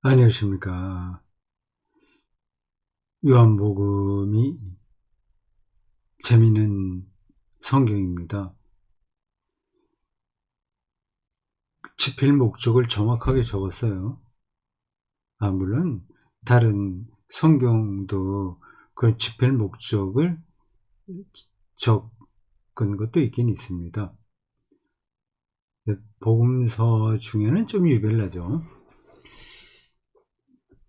안녕하십니까. 요한복음이 재미있는 성경입니다. 집필 목적을 정확하게 적었어요. 물론 다른 성경도 그 집필 목적을 적은 것도 있긴 있습니다. 복음서 중에는 좀 유별나죠.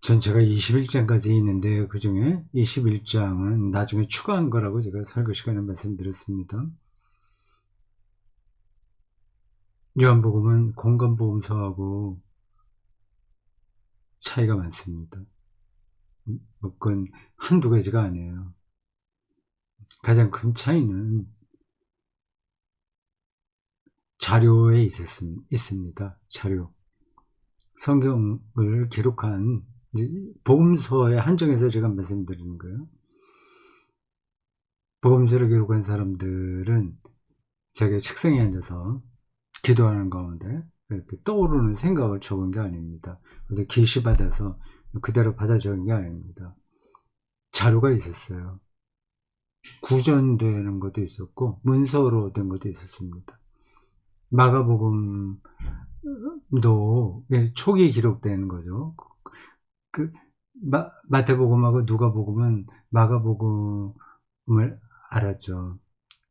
전체가 21장까지 있는데 그 중에 21장은 나중에 추가한 거라고 제가 설교 시간에 말씀드렸습니다. 요한복음은 공간복음서하고 차이가 많습니다. 그건 한두 가지가 아니에요. 가장 큰 차이는 자료에 있습니다. 자료. 성경을 기록한 복음서에 한정해서 제가 말씀드리는 거예요. 복음서를 기록한 사람들은 자기 책상에 앉아서 기도하는 가운데 이렇게 떠오르는 생각을 적은 게 아닙니다. 계시받아서 그대로 받아 적은 게 아닙니다. 자료가 있었어요. 구전되는 것도 있었고 문서로 된 것도 있었습니다. 마가복음도 초기에 기록된 거죠. 마태복음하고 누가복음은 마가복음을 알았죠.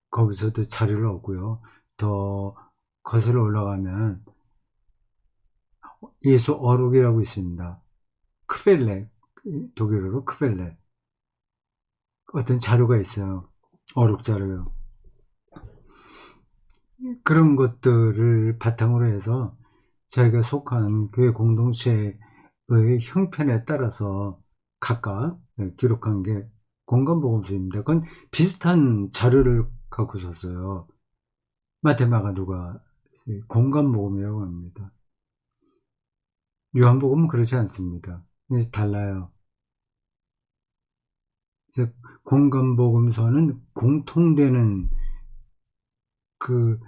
거기서도 자료를 얻고요. 더 거슬러 올라가면 예수 어록이라고 있습니다. 크벨레, 독일어로 크벨레. 어떤 자료가 있어요. 어록 자료요. 그런 것들을 바탕으로 해서 자기가 속한 교회 공동체의 형편에 따라서 각각 기록한 게 공간복음서입니다. 그건 비슷한 자료를 갖고 썼어요. 마태, 마가, 누가 공간복음이라고 합니다. 요한복음은 그렇지 않습니다. 달라요. 공간복음서는 공통되는 그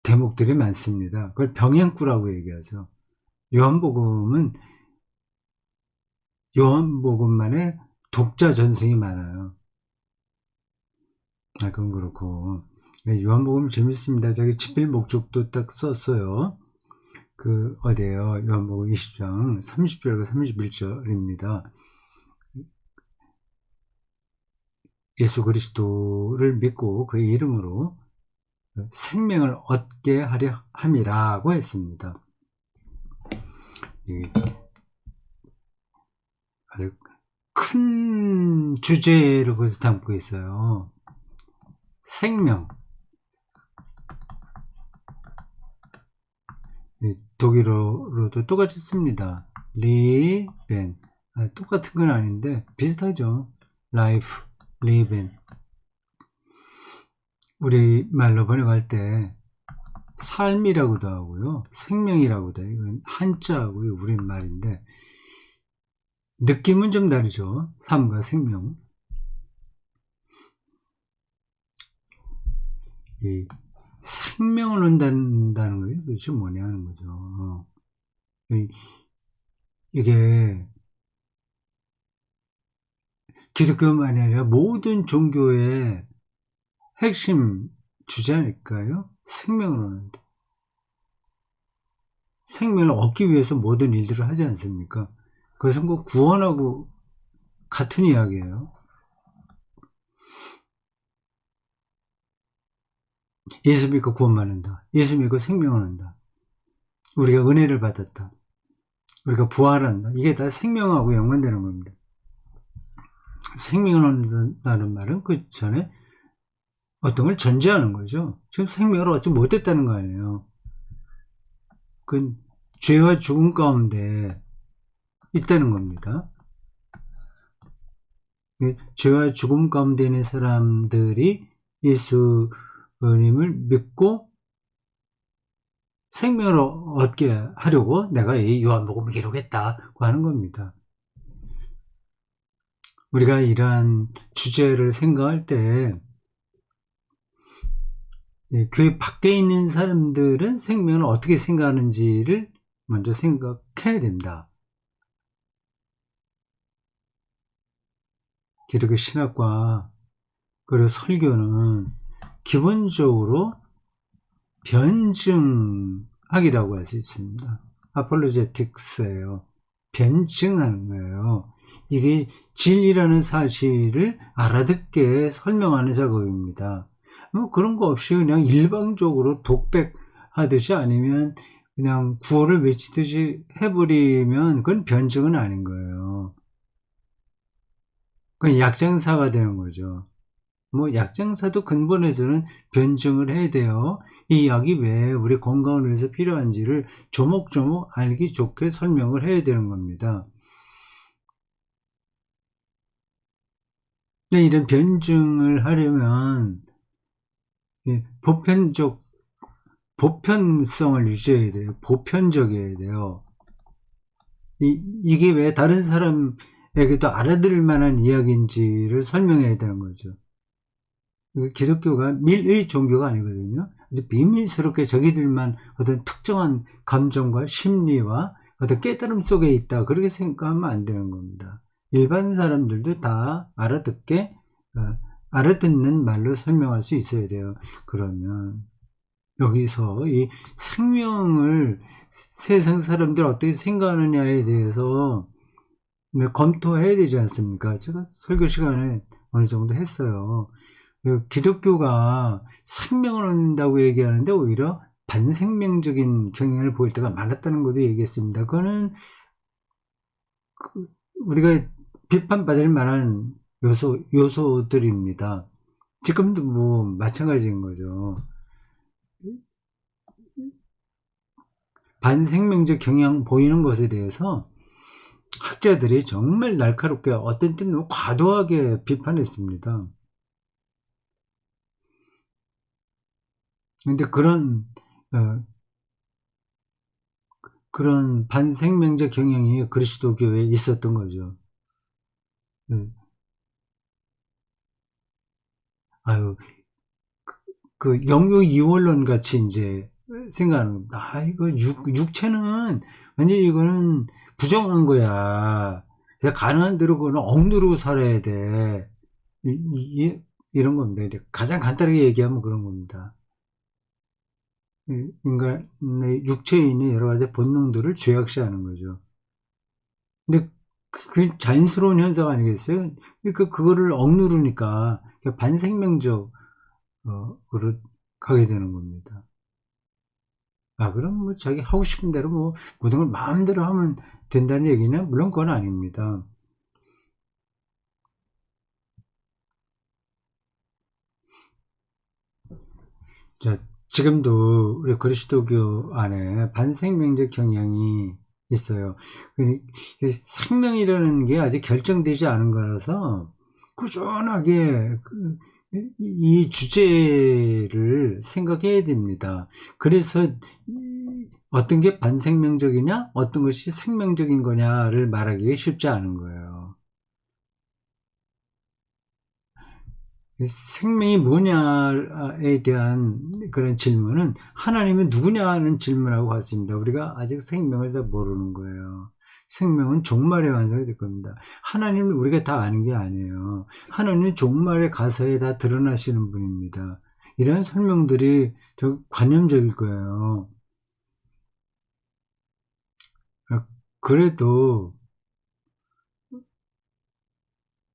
대목들이 많습니다. 그걸 병행구라고 얘기하죠. 요한복음은 요한복음만의 독자 전승이 많아요. 그건 그렇고 요한복음 재밌습니다. 자기 집필 목적도 딱 썼어요. 어디에요? 요한복음 20장 30절과 31절입니다. 예수 그리스도를 믿고 그의 이름으로 생명을 얻게 하려 함이라고 했습니다. 아주 큰 주제를 거기서 담고 있어요. 생명. 독일어로도 똑같이 씁니다. 리벤. 똑같은 건 아닌데 비슷하죠. 라이프, 리벤. 우리말로 번역할 때 삶이라고도 하고요. 생명이라고도 해요. 이건 한자하고요. 우리말인데 느낌은 좀 다르죠. 삶과 생명. 이 생명을 얻는다는 거예요. 도대체 뭐냐는 거죠. 이게 기독교만이 아니라 모든 종교의 핵심 주제 아닐까요? 생명을 얻는다. 생명을 얻기 위해서 모든 일들을 하지 않습니까? 그것은 꼭 구원하고 같은 이야기예요. 예수 믿고 구원 받는다. 예수 믿고 생명을 얻는다. 우리가 은혜를 받았다. 우리가 부활한다. 이게 다 생명하고 연관되는 겁니다. 생명을 얻는다는 말은 그 전에 어떤 걸 전제하는 거죠. 지금 생명을 얻지 못했다는 거 아니에요. 그 죄와 죽음 가운데 있다는 겁니다. 죄와 죽음 가운데 있는 사람들이 예수님을 믿고 생명을 얻게 하려고 내가 이 요한복음을 기록했다고 하는 겁니다. 우리가 이러한 주제를 생각할 때 교회 밖에 있는 사람들은 생명을 어떻게 생각하는지를 먼저 생각해야 됩니다. 기독교 신학과 그리고 설교는 기본적으로 변증학이라고 할 수 있습니다. 아폴로제틱스예요. 변증하는 거예요. 이게 진리라는 사실을 알아듣게 설명하는 작업입니다. 뭐 그런 거 없이 그냥 일방적으로 독백하듯이 아니면 그냥 구호를 외치듯이 해버리면 그건 변증은 아닌 거예요. 그건 약장사가 되는 거죠. 뭐 약장사도 근본에서는 변증을 해야 돼요. 이 약이 왜 우리 건강을 위해서 필요한지를 조목조목 알기 좋게 설명을 해야 되는 겁니다. 근데 이런 변증을 하려면 보편성을 유지해야 돼요. 보편적이어야 돼요. 이게 왜 다른 사람에게도 알아들을 만한 이야기인지를 설명해야 되는 거죠. 기독교가 밀의 종교가 아니거든요. 비밀스럽게 자기들만 어떤 특정한 감정과 심리와 어떤 깨달음 속에 있다, 그렇게 생각하면 안 되는 겁니다. 일반 사람들도 다 알아듣게 알아듣는 말로 설명할 수 있어야 돼요. 그러면 여기서 이 생명을 세상 사람들 어떻게 생각하느냐에 대해서 검토해야 되지 않습니까? 제가 설교 시간에 어느 정도 했어요. 기독교가 생명을 얻는다고 얘기하는데 오히려 반생명적인 경향을 보일 때가 많았다는 것도 얘기했습니다. 그거는 우리가 비판받을 만한 요소들입니다. 지금도 뭐 마찬가지인 거죠. 반생명적 경향 보이는 것에 대해서 학자들이 정말 날카롭게 어떤 때는 과도하게 비판했습니다. 근데 그런 반생명적 경향이 그리스도교에 있었던 거죠. 아유, 그 영유 이원론 같이 이제 생각하는 겁니다. 아, 이거 육체는 완전히 이거는 부정한 거야. 그래서 가능한 대로 그거는 억누르고 살아야 돼. 이런 겁니다. 가장 간단하게 얘기하면 그런 겁니다. 인간의 육체에 있는 여러 가지 본능들을 죄악시하는 거죠. 근데 그 자연스러운 현상 아니겠어요? 그러니까 그거를 억누르니까 반생명적으로 가게 되는 겁니다. 그럼 뭐 자기 하고 싶은 대로 뭐 모든 걸 마음대로 하면 된다는 얘기는 물론 그건 아닙니다. 자, 지금도 우리 그리스도교 안에 반생명적 경향이 있어요. 생명이라는 게 아직 결정되지 않은 거라서 꾸준하게 이 주제를 생각해야 됩니다. 그래서 어떤 게 반생명적이냐, 어떤 것이 생명적인 거냐를 말하기가 쉽지 않은 거예요. 생명이 뭐냐에 대한 그런 질문은 하나님은 누구냐는 질문하고 같습니다. 우리가 아직 생명을 다 모르는 거예요. 생명은 종말에 완성이 될 겁니다. 하나님을 우리가 다 아는 게 아니에요. 하나님은 종말의 가서에 다 드러나시는 분입니다. 이런 설명들이 좀 관념적일 거예요. 그래도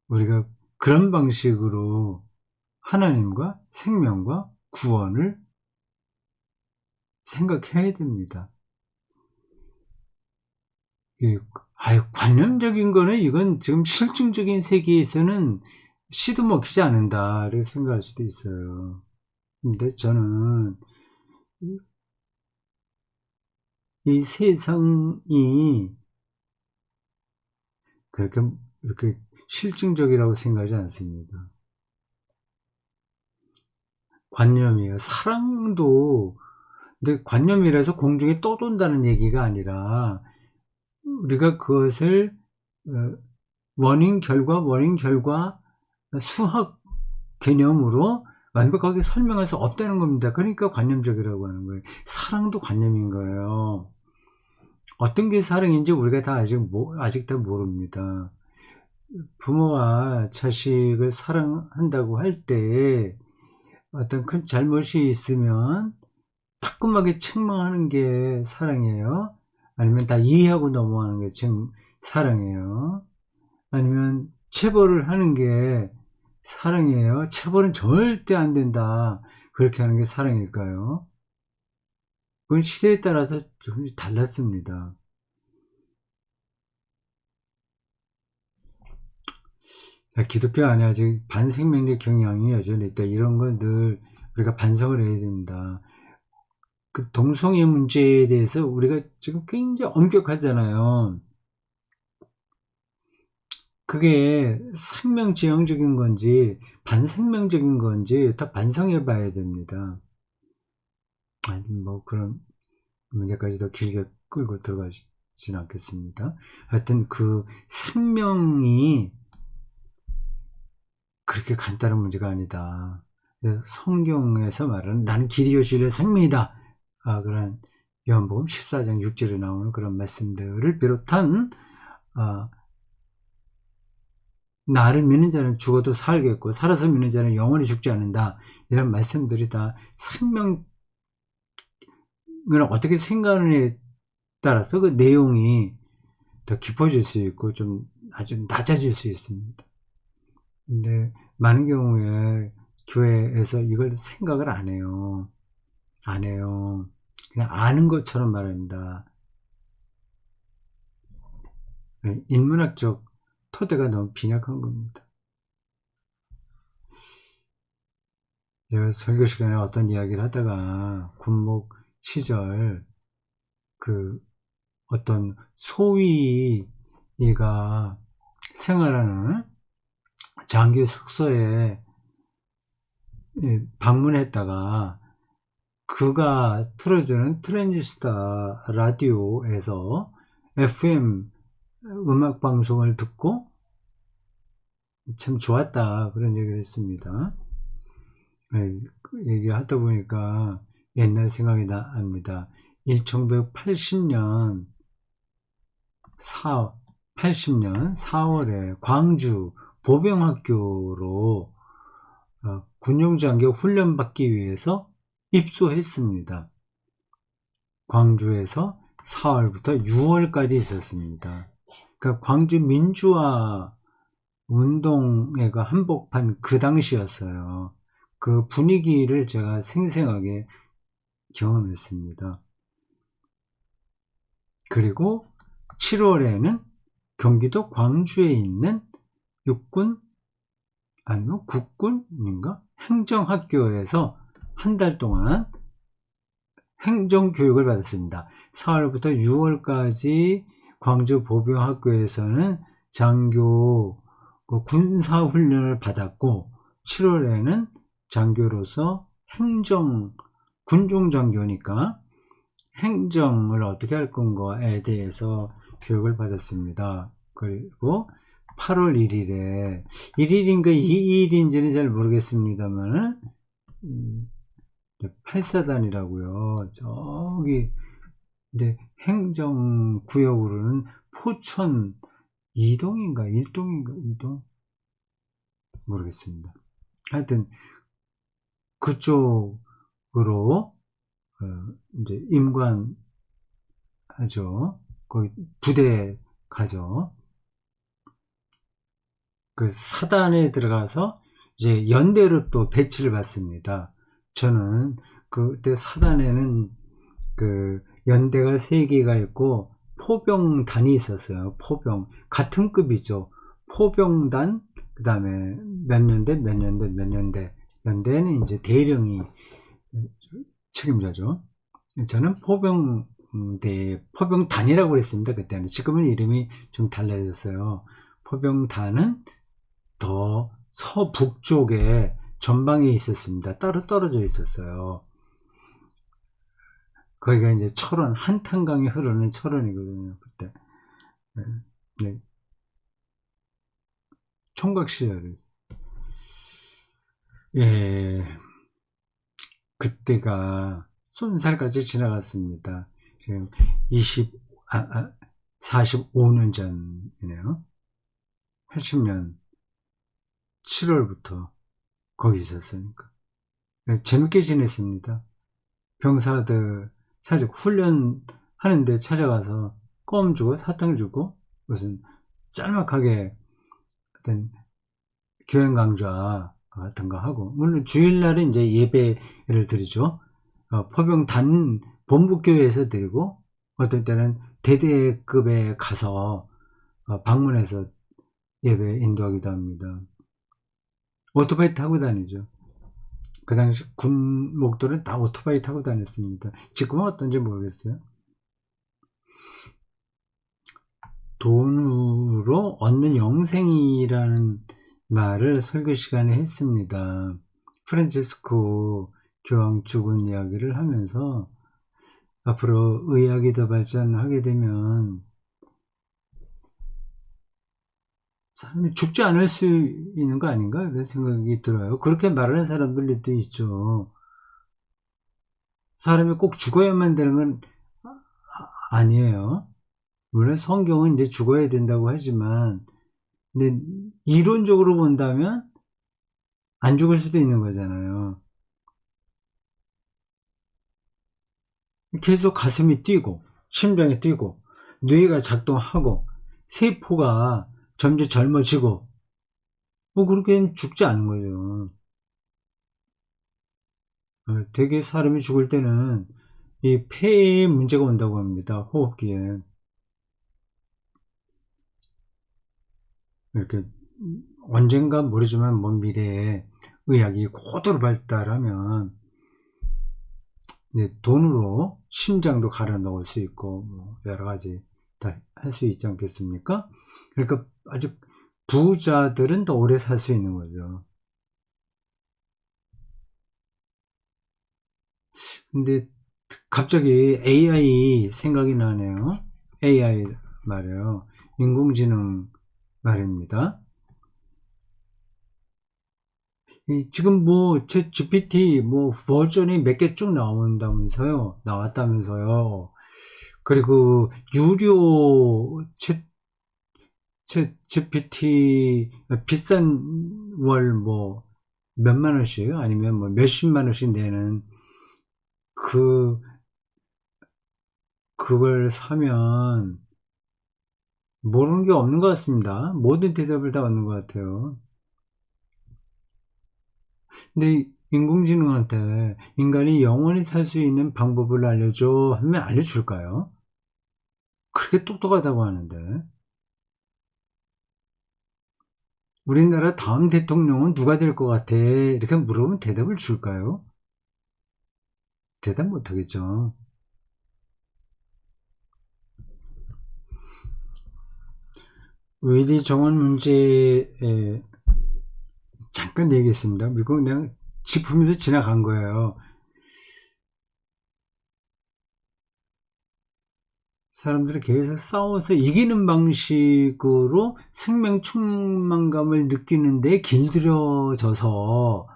우리가 그런 방식으로 하나님과 생명과 구원을 생각해야 됩니다. 관념적인 거는 이건 지금 실증적인 세계에서는 시도 먹히지 않는다 이렇게 생각할 수도 있어요. 근데 저는 이 세상이 그렇게 실증적이라고 생각하지 않습니다. 관념이에요. 사랑도 근데 관념이라서 공중에 떠돈다는 얘기가 아니라 우리가 그것을 원인 결과 수학 개념으로 완벽하게 설명할 수 없다는 겁니다. 그러니까 관념적이라고 하는 거예요. 사랑도 관념인 거예요. 어떤 게 사랑인지 우리가 다 아직 다 모릅니다. 부모가 자식을 사랑한다고 할 때 어떤 큰 잘못이 있으면 따끔하게 책망하는 게 사랑이에요? 아니면 다 이해하고 넘어가는 게 사랑이에요? 아니면 체벌을 하는 게 사랑이에요? 체벌은 절대 안 된다. 그렇게 하는 게 사랑일까요? 그건 시대에 따라서 좀 달랐습니다. 기독교 안에 아직 반생명력 경향이 여전히 있다. 이런 건 늘 우리가 반성을 해야 됩니다. 그 동성애 문제에 대해서 우리가 지금 굉장히 엄격하잖아요. 그게 생명지향적인 건지 반생명적인 건지 다 반성해 봐야 됩니다. 아니 뭐 그런 문제까지 더 길게 끌고 들어가지는 않겠습니다. 하여튼 그 생명이 그렇게 간단한 문제가 아니다. 성경에서 말하는 나는 길이요 진리요 생명이다. 그런 요한복음 14장 6절에 나오는 그런 말씀들을 비롯한 나를 믿는 자는 죽어도 살겠고 살아서 믿는 자는 영원히 죽지 않는다. 이런 말씀들이 다 생명을 어떻게 생각하느냐에 따라서 그 내용이 더 깊어질 수 있고 좀 아주 낮아질 수 있습니다. 근데 많은 경우에 교회에서 이걸 생각을 안 해요. 안 해요. 그냥 아는 것처럼 말합니다. 인문학적 토대가 너무 빈약한 겁니다. 제가 설교 시간에 어떤 이야기를 하다가 군목 시절 그 어떤 소위가 생활하는 장교 숙소에 방문했다가 그가 틀어주는 트랜지스터 라디오에서 FM 음악 방송을 듣고 참 좋았다 그런 얘기를 했습니다. 얘기하다 보니까 옛날 생각이 납니다. 1980년 4월에 광주 보병학교로 군용장교 훈련받기 위해서 입소했습니다. 광주에서 4월부터 6월까지 있었습니다. 그러니까 광주 민주화 운동회가 한복판 그 당시였어요. 그 분위기를 제가 생생하게 경험했습니다. 그리고 7월에는 경기도 광주에 있는 육군 아니면 국군인가 행정학교에서 한 달 동안 행정교육을 받았습니다. 4월부터 6월까지 광주 보병학교에서는 장교 군사훈련을 받았고 7월에는 장교로서 군종장교니까 행정을 어떻게 할 건가에 대해서 교육을 받았습니다. 그리고 8월 1일에 1일인가 2일인지는 잘 모르겠습니다만 8사단이라고요. 저기 근데 행정구역으로는 포천 2동인가 1동인가 2동 모르겠습니다. 하여튼 그쪽으로 이제 임관하죠. 거기 부대 가죠. 그 사단에 들어가서 이제 연대로 또 배치를 받습니다. 저는 그때 사단에는 그 연대가 3개가 있고 포병단이 있었어요. 포병 같은 급이죠. 포병단 그 다음에 몇 년대 연대는 이제 대령이 책임자죠. 저는 포병단이라고 그랬습니다. 그때는. 지금은 이름이 좀 달라졌어요. 포병단은 더 서북쪽에 전방에 있었습니다. 따로 떨어져 있었어요. 거기가 이제 철원, 한탄강이 흐르는 철원이거든요. 그때. 네. 총각 시절. 예. 그때가 쏜살같이 지나갔습니다. 지금 45년 전이네요. 80년 7월부터 거기 있었으니까. 재밌게 지냈습니다. 병사들 사실 훈련하는데 찾아가서 껌 주고 사탕 주고 무슨 짤막하게 어떤 교행 강좌 같은 거 하고, 물론 주일날은 이제 예배를 드리죠. 포병 단 본부교회에서 드리고, 어떨 때는 대대급에 가서 방문해서 예배 인도하기도 합니다. 오토바이 타고 다니죠. 그 당시 군목들은 다 오토바이 타고 다녔습니다. 지금은 어떤지 모르겠어요. 돈으로 얻는 영생이라는 말을 설교 시간에 했습니다. 프란치스코 교황 죽은 이야기를 하면서 앞으로 의학이 더 발전하게 되면 사람이 죽지 않을 수 있는 거 아닌가? 이런 생각이 들어요. 그렇게 말하는 사람들도 있죠. 사람이 꼭 죽어야만 되는 건 아니에요. 물론 성경은 이제 죽어야 된다고 하지만, 근데 이론적으로 본다면 안 죽을 수도 있는 거잖아요. 계속 가슴이 뛰고 심장이 뛰고 뇌가 작동하고 세포가 점점 젊어지고 뭐 그렇게는 죽지 않은 거죠. 되게 사람이 죽을 때는 이 폐에 문제가 온다고 합니다. 호흡기에. 이렇게 언젠가 모르지만 먼 미래에 의학이 고도로 발달하면 돈으로 심장도 갈아 넣을 수 있고 뭐 여러 가지 다 할 수 있지 않겠습니까? 그러니까 아주 부자들은 더 오래 살 수 있는 거죠. 근데 갑자기 AI 생각이 나네요. AI 말이에요. 인공지능 말입니다. 지금 뭐 GPT 뭐 버전이 몇 개 쭉 나왔다면서요. 그리고 유료 챗 GPT 비싼 월 뭐 몇만 원씩 아니면 뭐 몇십만 원씩 내는 그 그걸 사면 모르는 게 없는 것 같습니다. 모든 대답을 다 얻는 것 같아요. 근데 인공지능한테 인간이 영원히 살 수 있는 방법을 알려줘 하면 알려줄까요? 그렇게 똑똑하다고 하는데. 우리나라 다음 대통령은 누가 될 것 같아? 이렇게 물어보면 대답을 줄까요? 대답 못하겠죠. 외리 정원 문제에 잠깐 얘기했습니다. 이거 그냥 짚으면서 지나간 거예요. 사람들이 계속 싸워서 이기는 방식으로 생명 충만감을 느끼는데 길들여져서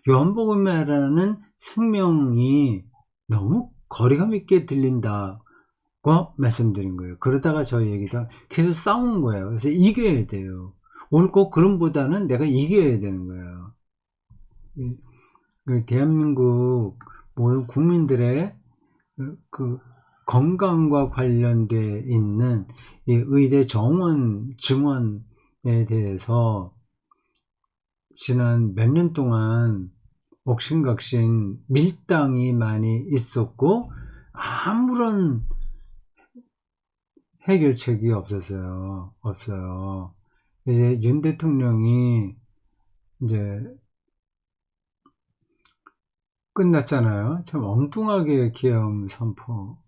요한복음이라는 생명이 너무 거리감 있게 들린다고 말씀드린 거예요. 그러다가 저희 얘기도 계속 싸우는 거예요. 그래서 이겨야 돼요. 옳고 그름보다는 내가 이겨야 되는 거예요. 대한민국 모든 국민들의 그 건강과 관련돼 있는 이 의대 정원 증원에 대해서 지난 몇 년 동안 옥신각신 밀당이 많이 있었고 아무런 해결책이 없어요. 이제 윤 대통령이 이제 끝났잖아요. 참 엉뚱하게 계엄 선포해서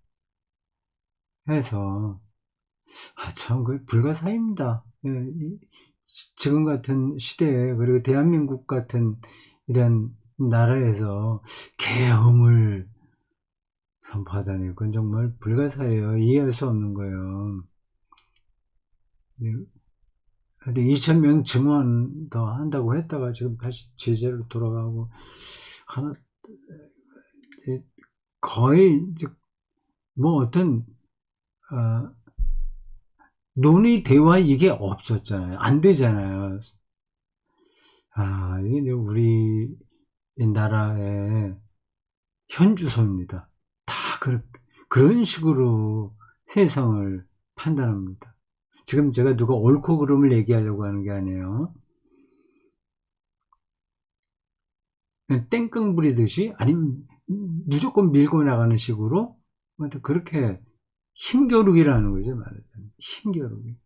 참 그 불가사의입니다. 지금 같은 시대에 그리고 대한민국 같은 이런 나라에서 계엄을 선포하다니 그건 정말 불가사의예요. 이해할 수 없는 거예요. 근데 2,000명 증원 더 한다고 했다가 지금 다시 제재로 돌아가고 하나 거의 이제 뭐 어떤 논의, 대화 이게 없었잖아요. 안 되잖아요. 이게 우리 나라의 현주소입니다. 다 그런 식으로 세상을 판단합니다. 지금 제가 누가 옳고 그름을 얘기하려고 하는 게 아니에요. 그냥 땡깡 부리듯이, 아니면 무조건 밀고 나가는 식으로 그렇게 힘겨루기라는 거죠. 말하자면 힘겨루기.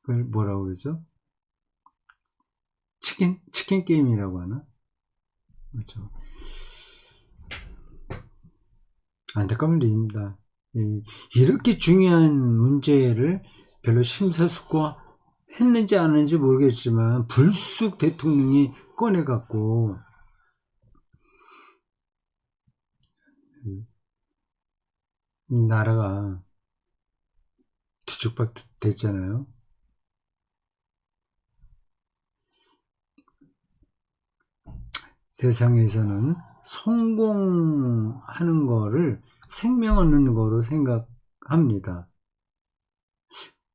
그걸 뭐라고 그러죠? 치킨 게임이라고 하나? 그렇죠. 안타까운 일입니다. 이렇게 중요한 문제를 별로 심사숙고했는지 안 했는지 모르겠지만 불쑥 대통령이 꺼내갖고 나라가 뒤죽박 됐잖아요. 세상에서는 성공하는 거를 생명 얻는 거로 생각합니다.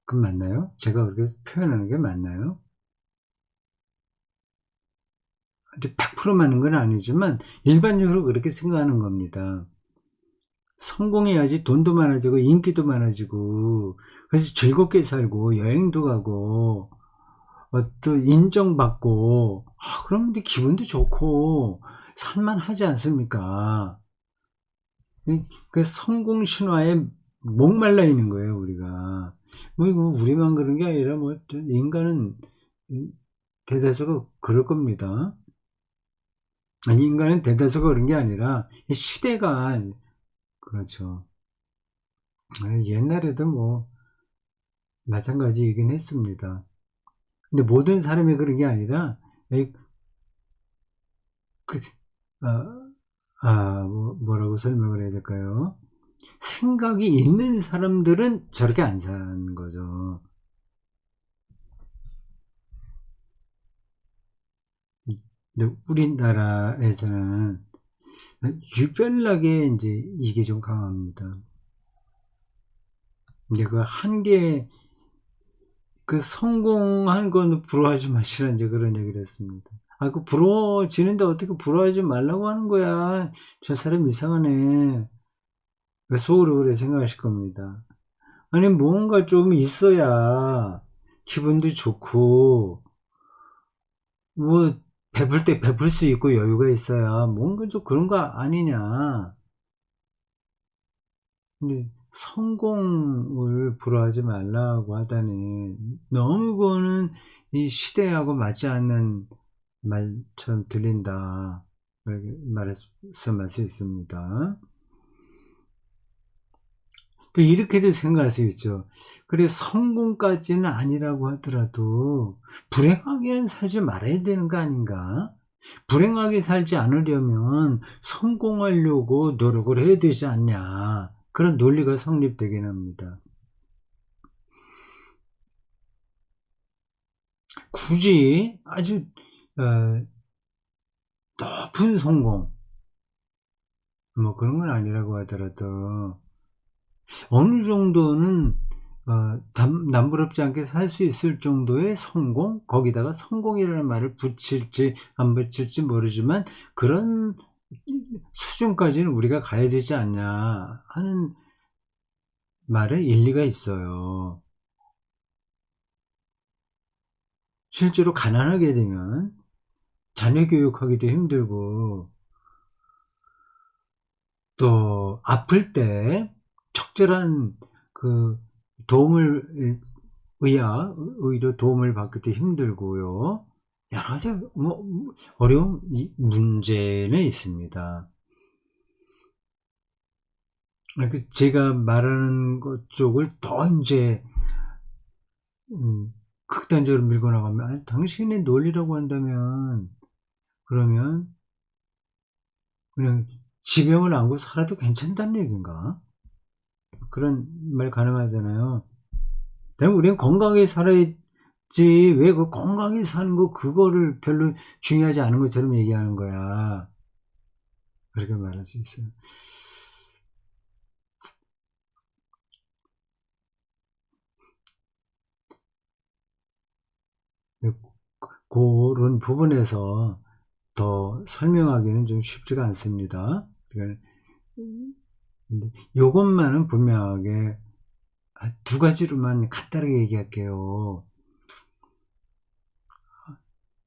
그럼 맞나요? 제가 그렇게 표현하는 게 맞나요? 100% 맞는 건 아니지만 일반적으로 그렇게 생각하는 겁니다. 성공해야지 돈도 많아지고 인기도 많아지고, 그래서 즐겁게 살고 여행도 가고 또 인정받고, 그러면 기분도 좋고 살만하지 않습니까? 그 성공 신화에 목말라 있는 거예요, 우리가. 뭐 이거 우리만 그런 게 아니라 뭐 인간은 대다수가 그럴 겁니다. 인간은 대다수가 그런 게 아니라 시대가 그렇죠. 옛날에도 뭐 마찬가지이긴 했습니다. 근데 모든 사람이 그런 게 아니라 그, 뭐라고 설명을 해야 될까요? 생각이 있는 사람들은 저렇게 안 사는 거죠. 근데 우리나라에서는 유별나게 이제 이게 좀 강합니다. 근데 그 성공한 건 부러워하지 마시라 이제 그런 얘기를 했습니다. 그 부러워지는데 어떻게 부러워하지 말라고 하는 거야. 저 사람 이상하네. 속으로 그래 생각하실 겁니다. 아니, 뭔가 좀 있어야 기분도 좋고, 뭐, 베풀 때 베풀 수 있고 여유가 있어야 뭔가 좀 그런 거 아니냐. 근데 성공을 부러워하지 말라고 하다니, 너무 그거는 이 시대하고 맞지 않는 말처럼 들린다. 그렇게 말씀할 수 있습니다. 또 이렇게도 생각할 수 있죠. 그래, 성공까지는 아니라고 하더라도 불행하게는 살지 말아야 되는 거 아닌가? 불행하게 살지 않으려면 성공하려고 노력을 해야 되지 않냐? 그런 논리가 성립되긴 합니다. 굳이 아주 높은 성공, 뭐 그런 건 아니라고 하더라도 어느 정도는 남부럽지 않게 살 수 있을 정도의 성공, 거기다가 성공이라는 말을 붙일지 안 붙일지 모르지만 그런 수준까지는 우리가 가야 되지 않냐 하는 말에 일리가 있어요. 실제로 가난하게 되면 자녀 교육하기도 힘들고, 또 아플 때 적절한 그 도움을, 의료 도움을 받기도 힘들고요. 여러 가지 뭐 어려운 문제는 있습니다. 제가 말하는 것 쪽을 더 이제 극단적으로 밀고 나가면, 아니, 당신의 논리라고 한다면 그러면 그냥 지병을 안고 살아도 괜찮다는 얘기인가? 그런 말 가능하잖아요. 그럼 우리는 건강하게 살아야지, 왜 그 건강하게 사는 거 그거를 별로 중요하지 않은 것처럼 얘기하는 거야. 그렇게 말할 수 있어요. 그런 부분에서 더 설명하기는 좀 쉽지가 않습니다. 근데 요것만은 분명하게 두 가지로만 간단하게 얘기할게요.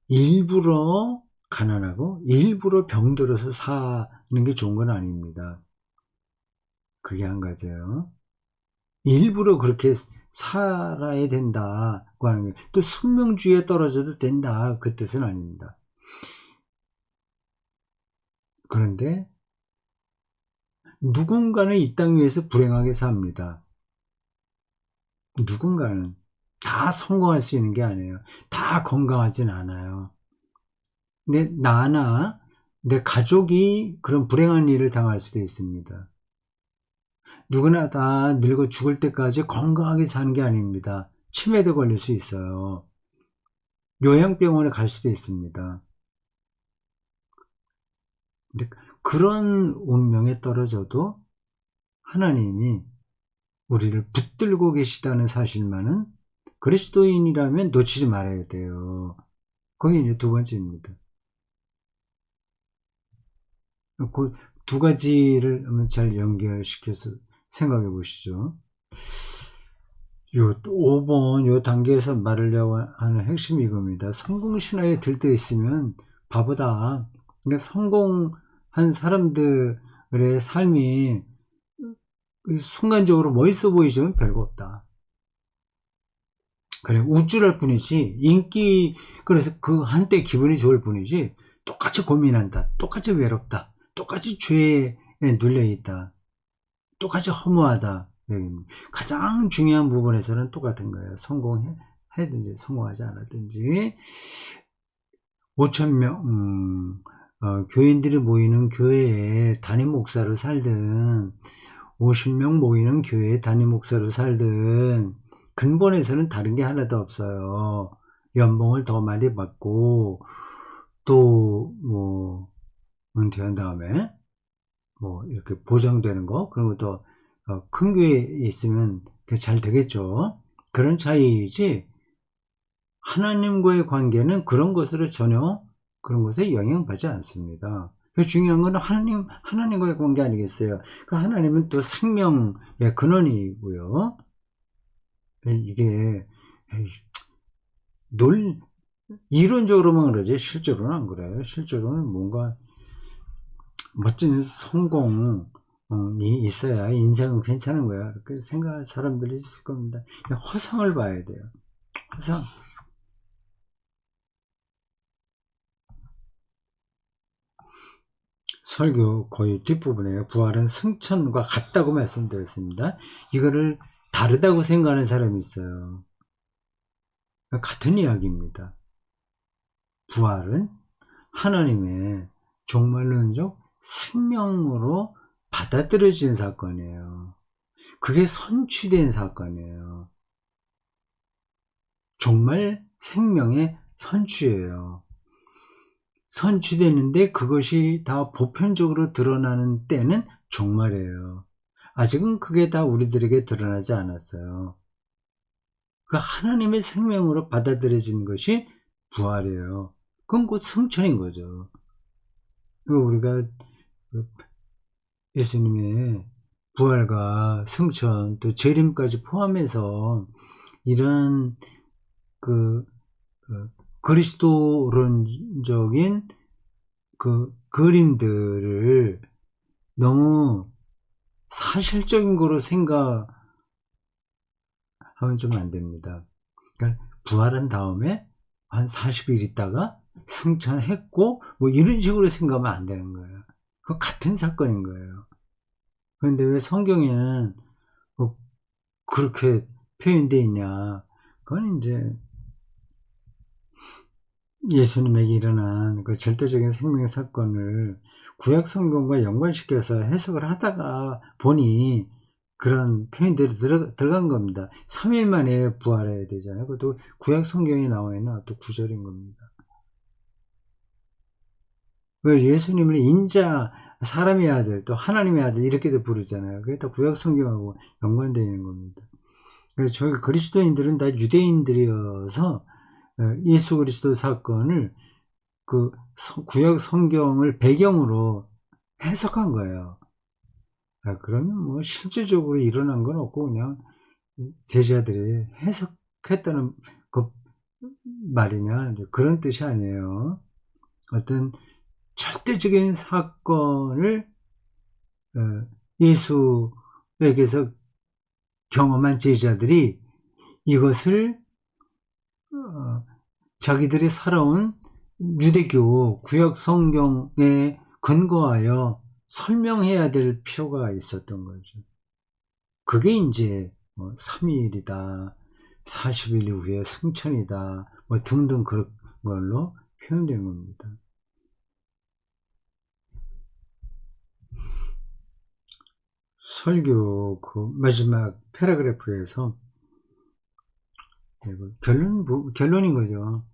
일부러 가난하고 일부러 병들어서 사는 게 좋은 건 아닙니다. 그게 한 가지예요. 일부러 그렇게 살아야 된다고 하는 게 또 숙명주의에 떨어져도 된다 그 뜻은 아닙니다. 그런데 누군가는 이 땅 위에서 불행하게 삽니다. 누군가는 다 성공할 수 있는 게 아니에요. 다 건강하진 않아요. 근데 나나 내 가족이 그런 불행한 일을 당할 수도 있습니다. 누구나 다 늙어 죽을 때까지 건강하게 사는 게 아닙니다. 치매도 걸릴 수 있어요. 요양병원에 갈 수도 있습니다. 근데 그런 운명에 떨어져도 하나님이 우리를 붙들고 계시다는 사실만은 그리스도인이라면 놓치지 말아야 돼요. 그게 이제 두 번째입니다. 그 두 가지를 잘 연결시켜서 생각해 보시죠. 요 5번 요 단계에서 말하려고 하는 핵심이 이겁니다. 성공신화에 들떠 있으면 바보다. 그러니까 성공한 사람들의 삶이 순간적으로 멋있어 보이지만 별거 없다. 그래, 우쭐할 뿐이지, 그래서 그 한때 기분이 좋을 뿐이지, 똑같이 고민한다. 똑같이 외롭다. 똑같이 죄에 눌려있다. 똑같이 허무하다. 가장 중요한 부분에서는 똑같은 거예요. 성공했든지 성공하지 않았든지. 5,000명 교인들이 모이는 교회에 담임 목사로 살든 50명 모이는 교회에 담임 목사로 살든 근본에서는 다른 게 하나도 없어요. 연봉을 더 많이 받고 또 뭐 은퇴한 다음에 뭐 이렇게 보장되는 거 그런 것도 큰 교회에 있으면 잘 되겠죠. 그런 차이이지 하나님과의 관계는 그런 것으로 전혀 그런 것에 영향받지 않습니다. 중요한 건 하나님과의 관계 아니겠어요? 그 하나님은 또 생명의 근원이고요. 이게 이론적으로만 그러지 실제로는 안 그래요. 실제로는 뭔가 멋진 성공이 있어야 인생은 괜찮은 거야. 이렇게 생각할 사람들이 있을 겁니다. 화상을 봐야 돼요. 화상. 설교 거의 뒷부분에 부활은 승천과 같다고 말씀드렸습니다. 이거를 다르다고 생각하는 사람이 있어요. 같은 이야기입니다. 부활은 하나님의 종말론적 생명으로 받아들여진 사건이에요. 그게 선취된 사건이에요. 종말 생명의 선취예요. 선취되는데 그것이 다 보편적으로 드러나는 때는 종말이에요. 아직은 그게 다 우리들에게 드러나지 않았어요. 그 하나님의 생명으로 받아들여진 것이 부활이에요. 그건 곧 승천인 거죠. 우리가 예수님의 부활과 승천 또 재림까지 포함해서 이런 그 그리스도론적인 그 그림들을 너무 사실적인 거로 생각하면 좀 안 됩니다. 그러니까 부활한 다음에 한 40일 있다가 승천했고 뭐 이런 식으로 생각하면 안 되는 거예요. 그 같은 사건인 거예요. 그런데 왜 성경에는 뭐 그렇게 표현되어 있냐? 그건 이제 예수님에게 일어난 그 절대적인 생명의 사건을 구약 성경과 연관시켜서 해석을 하다가 보니 그런 표현들이 들어간 겁니다. 3일 만에 부활해야 되잖아요. 그것도 구약 성경에 나와 있는 또 구절인 겁니다. 예수님을 인자, 사람의 아들, 또 하나님의 아들 이렇게도 부르잖아요. 그게 다 구약 성경하고 연관되어 있는 겁니다. 그래서 저희 그리스도인들은 다 유대인들이어서 예수 그리스도 사건을 그 구약 성경을 배경으로 해석한 거예요. 그러면 뭐 실질적으로 일어난 건 없고 그냥 제자들이 해석했다는 것 말이냐, 그런 뜻이 아니에요. 어떤 절대적인 사건을 예수에게서 경험한 제자들이 이것을 자기들이 살아온 유대교 구약 성경에 근거하여 설명해야 될 필요가 있었던 거죠. 그게 이제 3일이다, 40일 이후에 승천이다, 뭐 등등 그런 걸로 표현된 겁니다. 설교 그 마지막 패러그래프에서 결론인 거죠.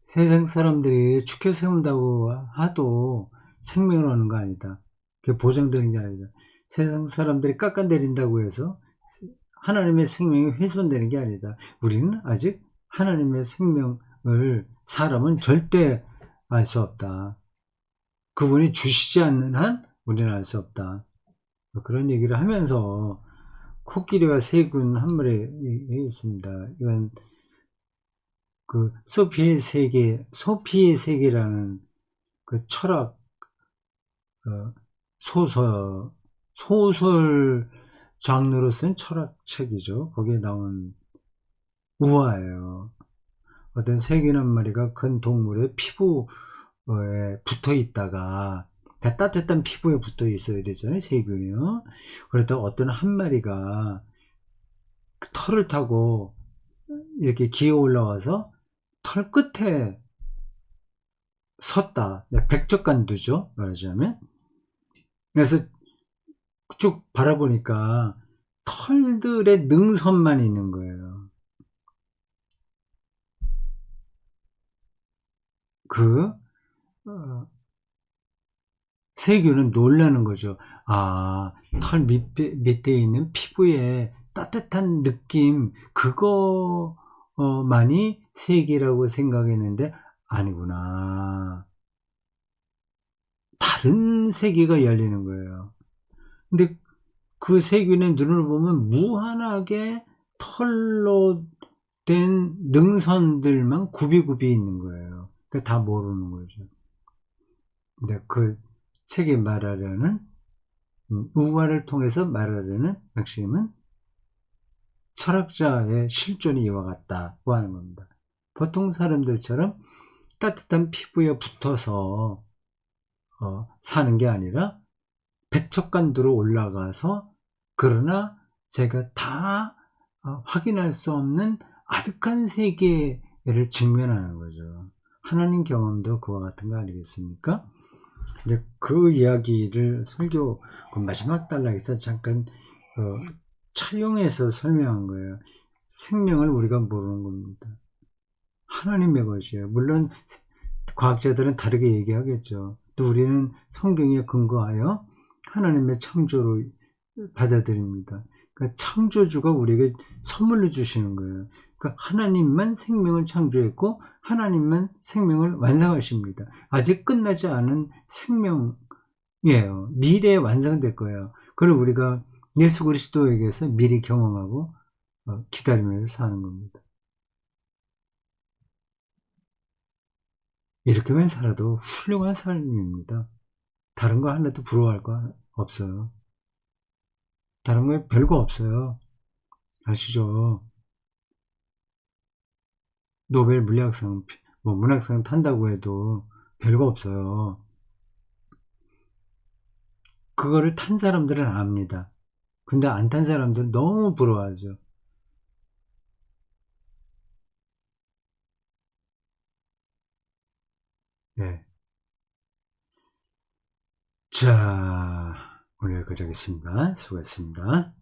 세상 사람들이 축혀 세운다고 하도 생명을 얻는 거 아니다. 그게 보장되는 게 아니다. 세상 사람들이 깎아내린다고 해서 하나님의 생명이 훼손되는 게 아니다. 우리는 아직 하나님의 생명을 사람은 절대 알 수 없다. 그분이 주시지 않는 한 우리는 알 수 없다. 그런 얘기를 하면서 코끼리와 새군 한 마리 있습니다. 이건 그 소피의 세계라는 그 철학 소설 장르로 쓴 철학책이죠. 거기에 나온 우화예요. 어떤 새긴 한 마리가 큰 동물의 피부에 붙어 있다가 따뜻한 피부에 붙어 있어야 되잖아요. 세균이요. 그러다 어떤 한 마리가 털을 타고 이렇게 기어 올라와서 털 끝에 섰다. 백척간두죠. 말하자면. 그래서 쭉 바라보니까 털들의 능선만 있는 거예요. 세균은 놀라는 거죠. 털 밑에 있는 피부의 따뜻한 느낌, 그거만이 세균이라고 생각했는데 아니구나. 다른 세계가 열리는 거예요. 근데 그 세균의 눈을 보면 무한하게 털로 된 능선들만 굽이굽이 있는 거예요. 그러니까 다 모르는 거죠. 근데 그 책에 말하려는 우화를 통해서 말하려는 핵심은 철학자의 실존이 이와 같다고 하는 겁니다. 보통 사람들처럼 따뜻한 피부에 붙어서 사는 게 아니라 백척간두로 올라가서, 그러나 제가 다 확인할 수 없는 아득한 세계를 직면하는 거죠. 하나님 경험도 그와 같은 거 아니겠습니까? 이제 그 이야기를 설교 그 마지막 단락에서 잠깐 차용해서 설명한 거예요. 생명을 우리가 모르는 겁니다. 하나님의 것이에요. 물론 과학자들은 다르게 얘기하겠죠. 또 우리는 성경에 근거하여 하나님의 창조로 받아들입니다. 그러니까 창조주가 우리에게 선물로 주시는 거예요. 그러니까 하나님만 생명을 창조했고 하나님만 생명을 완성하십니다. 아직 끝나지 않은 생명이에요. 미래에 완성될 거예요. 그걸 우리가 예수 그리스도에게서 미리 경험하고 기다리면서 사는 겁니다. 이렇게만 살아도 훌륭한 삶입니다. 다른 거 하나도 부러워할 거 없어요. 다른 거에 별거 없어요. 아시죠? 노벨 물리학상, 뭐 문학상 탄다고 해도 별거 없어요. 그거를 탄 사람들은 압니다. 근데 안 탄 사람들은 너무 부러워하죠. 네. 자, 오늘 여기까지 하겠습니다. 수고했습니다.